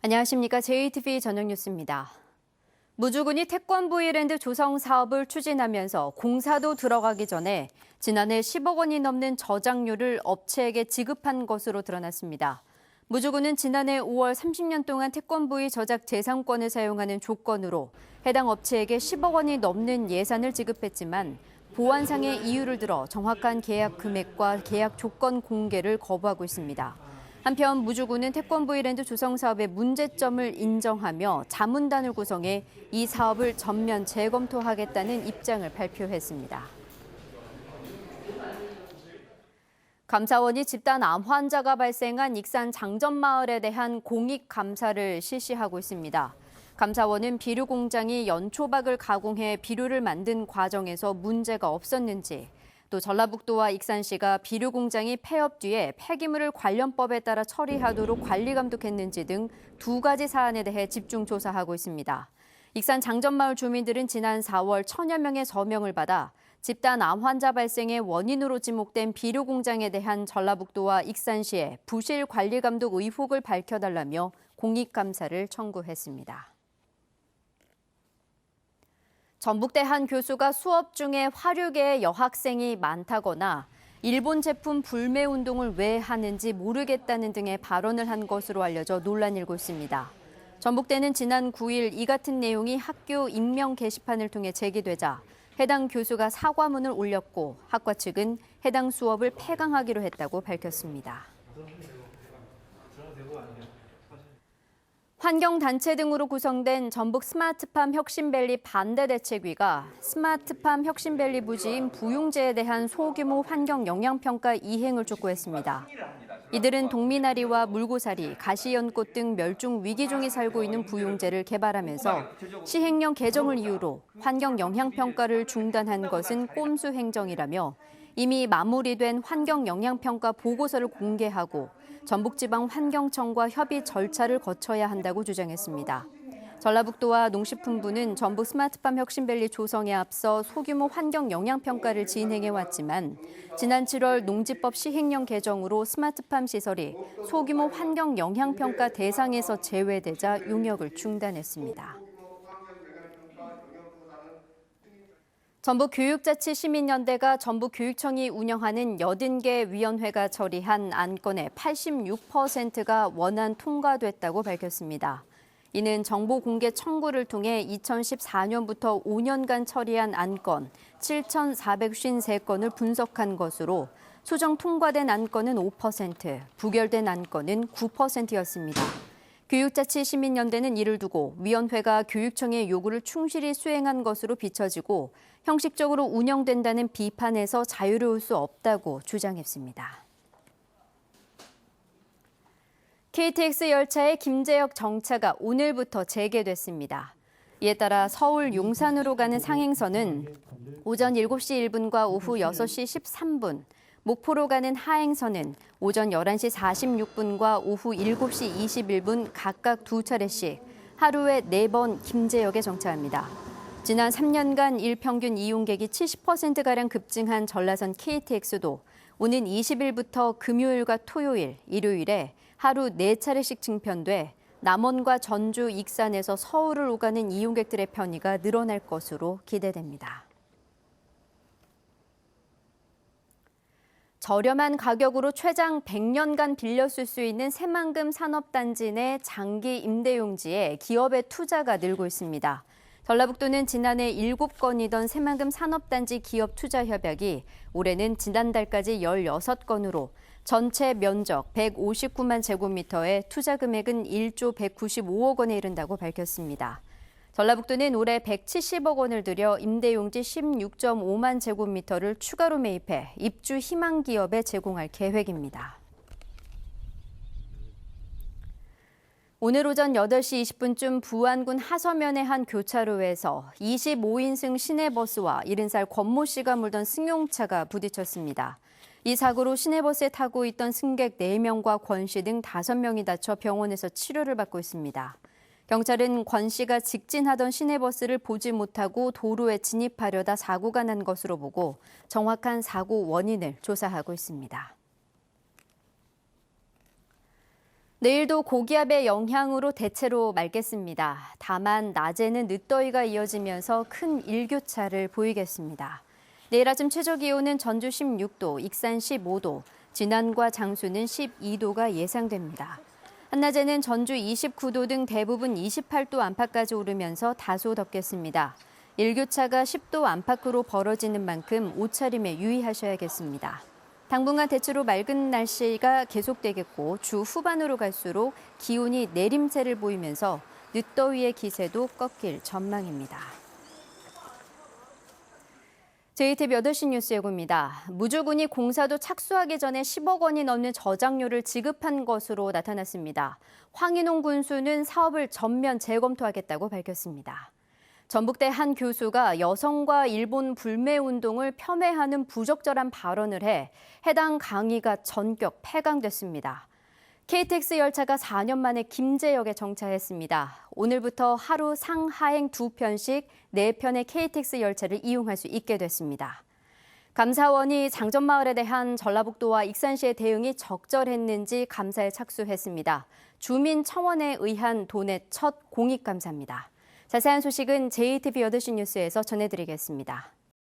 안녕하십니까. JTV 저녁뉴스입니다. 무주군이 태권브 이랜드 조성 사업을 추진하면서 공사도 들어가기 전에 지난해 10억 원이 넘는 저작료를 업체에게 지급한 것으로 드러났습니다. 무주군은 지난해 5월 30년 동안 태권브의 저작 재산권을 사용하는 조건으로 해당 업체에게 10억 원이 넘는 예산을 지급했지만 보안상의 이유를 들어 정확한 계약 금액과 계약 조건 공개를 거부하고 있습니다. 한편 무주군은 태권브 이랜드 조성 사업의 문제점을 인정하며 자문단을 구성해 이 사업을 전면 재검토하겠다는 입장을 발표했습니다. 감사원이 집단 암 환자가 발생한 익산 장전마을에 대한 공익감사를 실시하고 있습니다. 감사원은 비료 공장이 연초박을 가공해 비료를 만든 과정에서 문제가 없었는지, 또 전라북도와 익산시가 비료 공장이 폐업 뒤에 폐기물을 관련법에 따라 처리하도록 관리 감독했는지 등 두 가지 사안에 대해 집중 조사하고 있습니다. 익산 장전마을 주민들은 지난 4월 1,000여 명의 서명을 받아 집단 암 환자 발생의 원인으로 지목된 비료 공장에 대한 전라북도와 익산시의 부실 관리 감독 의혹을 밝혀달라며 공익감사를 청구했습니다. 전북대 한 교수가 수업 중에 화류계의 여학생이 많다거나 일본 제품 불매 운동을 왜 하는지 모르겠다는 등의 발언을 한 것으로 알려져 논란이 일고 있습니다. 전북대는 지난 9일 이 같은 내용이 학교 익명 게시판을 통해 제기되자 해당 교수가 사과문을 올렸고 학과 측은 해당 수업을 폐강하기로 했다고 밝혔습니다. 환경단체 등으로 구성된 전북 스마트팜 혁신밸리 반대대책위가 스마트팜 혁신밸리 부지인 부용제에 대한 소규모 환경영향평가 이행을 촉구했습니다. 이들은 동미나리와 물고사리, 가시연꽃 등 멸종 위기종이 살고 있는 부용제를 개발하면서 시행령 개정을 이유로 환경영향평가를 중단한 것은 꼼수 행정이라며 이미 마무리된 환경영향평가 보고서를 공개하고 전북지방환경청과 협의 절차를 거쳐야 한다고 주장했습니다. 전라북도와 농식품부는 전북 스마트팜 혁신밸리 조성에 앞서 소규모 환경영향평가를 진행해왔지만 지난 7월 농지법 시행령 개정으로 스마트팜 시설이 소규모 환경영향평가 대상에서 제외되자 용역을 중단했습니다. 전북교육자치시민연대가 전북교육청이 운영하는 80개 위원회가 처리한 안건의 86%가 원안 통과됐다고 밝혔습니다. 이는 정보 공개 청구를 통해 2014년부터 5년간 처리한 안건 7,453건을 분석한 것으로 수정 통과된 안건은 5%, 부결된 안건은 9%였습니다. 교육자치시민연대는 이를 두고 위원회가 교육청의 요구를 충실히 수행한 것으로 비춰지고 형식적으로 운영된다는 비판에서 자유로울 수 없다고 주장했습니다. KTX 열차의 김제역 정차가 오늘부터 재개됐습니다. 이에 따라 서울 용산으로 가는 상행선은 오전 7시 1분과 오후 6시 13분, 목포로 가는 하행선은 오전 11시 46분과 오후 7시 21분 각각 2차례씩 하루에 4번 김제역에 정차합니다. 지난 3년간 일평균 이용객이 70%가량 급증한 전라선 KTX도 오는 20일부터 금요일과 토요일, 일요일에 하루 4차례씩 증편돼 남원과 전주, 익산에서 서울을 오가는 이용객들의 편의가 늘어날 것으로 기대됩니다. 저렴한 가격으로 최장 100년간 빌려 쓸 수 있는 새만금 산업단지 내 장기 임대용지에 기업의 투자가 늘고 있습니다. 전라북도는 지난해 7건이던 새만금 산업단지 기업 투자 협약이 올해는 지난달까지 16건으로 전체 면적 159만 제곱미터에 투자 금액은 1조 195억 원에 이른다고 밝혔습니다. 전라북도는 올해 170억 원을 들여 임대용지 16.5만 제곱미터를 추가로 매입해 입주 희망 기업에 제공할 계획입니다. 오늘 오전 8시 20분쯤 부안군 하서면의 한 교차로에서 25인승 시내버스와 70살 권모 씨가 몰던 승용차가 부딪혔습니다. 이 사고로 시내버스에 타고 있던 승객 4명과 권 씨 등 5명이 다쳐 병원에서 치료를 받고 있습니다. 경찰은 권 씨가 직진하던 시내버스를 보지 못하고 도로에 진입하려다 사고가 난 것으로 보고 정확한 사고 원인을 조사하고 있습니다. 내일도 고기압의 영향으로 대체로 맑겠습니다. 다만 낮에는 늦더위가 이어지면서 큰 일교차를 보이겠습니다. 내일 아침 최저 기온은 전주 16도, 익산 15도, 진안과 장수는 12도가 예상됩니다. 한낮에는 전주 29도 등 대부분 28도 안팎까지 오르면서 다소 덥겠습니다. 일교차가 10도 안팎으로 벌어지는 만큼 옷차림에 유의하셔야겠습니다. 당분간 대체로 맑은 날씨가 계속되겠고 주 후반으로 갈수록 기온이 내림세를 보이면서 늦더위의 기세도 꺾일 전망입니다. JTBC 8시 뉴스 예고입니다. 무주군이 공사도 착수하기 전에 10억 원이 넘는 저작료를 지급한 것으로 나타났습니다. 황인홍 군수는 사업을 전면 재검토하겠다고 밝혔습니다. 전북대 한 교수가 여성과 일본 불매운동을 폄훼하는 부적절한 발언을 해 해당 강의가 전격 폐강됐습니다. KTX 열차가 4년 만에 김제역에 정차했습니다. 오늘부터 하루 상하행 2편씩 4편의 KTX 열차를 이용할 수 있게 됐습니다. 감사원이 장전마을에 대한 전라북도와 익산시의 대응이 적절했는지 감사에 착수했습니다. 주민청원에 의한 도내 첫 공익감사입니다. 자세한 소식은 JTBC 8시 뉴스에서 전해드리겠습니다.